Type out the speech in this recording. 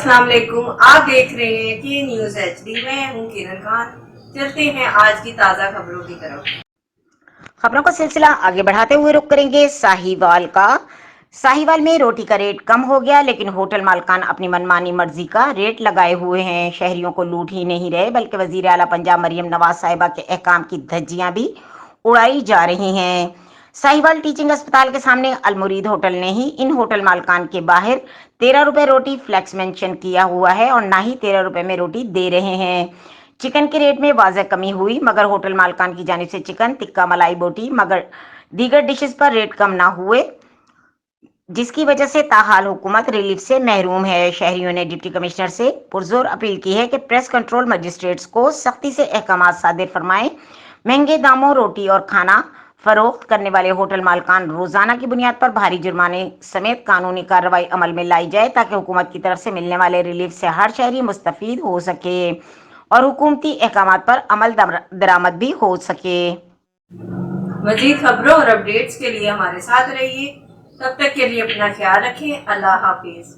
अस्सलाम वालेकुम। आप देख रहे हैं कि न्यूज़ HD। मैं हूं किरण खान। चलते हैं आज की ताज़ा खबरों की तरफ। खबरों का सिलसिला आगे बढ़ाते हुए रुक करेंगे साहिवाल का। साहिवाल में रोटी का रेट कम हो गया, लेकिन होटल मालकान अपनी मनमानी मर्जी का रेट लगाए हुए हैं। शहरियों को लूट ही नहीं रहे, बल्कि वजीर आला पंजाब मरियम नवाज साहिबा के अहकाम की धज्जियां भी उड़ाई जा रही हैं। साहिवाल टीचिंग अस्पताल के सामने अलमुरीद होटल ने ही इन होटल मालकान के बाहर 13 रुपए रोटी फ्लैक्स मेंशन किया हुआ है और ना ही 13 रुपए में रोटी दे रहे हैं। चिकन के रेट में वाज़ह कमी हुई, मगर होटल मालकान की जानिब से चिकन टिक्का मलाई बोटी मगर दीगर डिशेस पर रेट कम ना हुए, जिसकी वजह से ताहाल हुकूमत रिलीफ से महरूम है। शहरियों ने डिप्टी कमिश्नर से पुरजोर अपील की है कि प्रेस कंट्रोल मजिस्ट्रेट्स को सख्ती से अहकाम सादिर फरमाएं। महंगे दामों रोटी और खाना फरोख्त करने वाले होटल मालकान रोजाना की बुनियाद पर भारी जुर्माने समेत कानूनी कार्रवाई अमल में लाई जाए, ताकि हुकूमत की तरफ से मिलने वाले रिलीफ से हर शहरी मुस्तफीद हो सके और हुकूमती अहकाम पर अमल दरामद भी हो सके। मजीद खबरों और अपडेट्स के लिए हमारे साथ रहिए। तब तक के लिए अपना ख्याल रखें। अल्लाह हाफिज।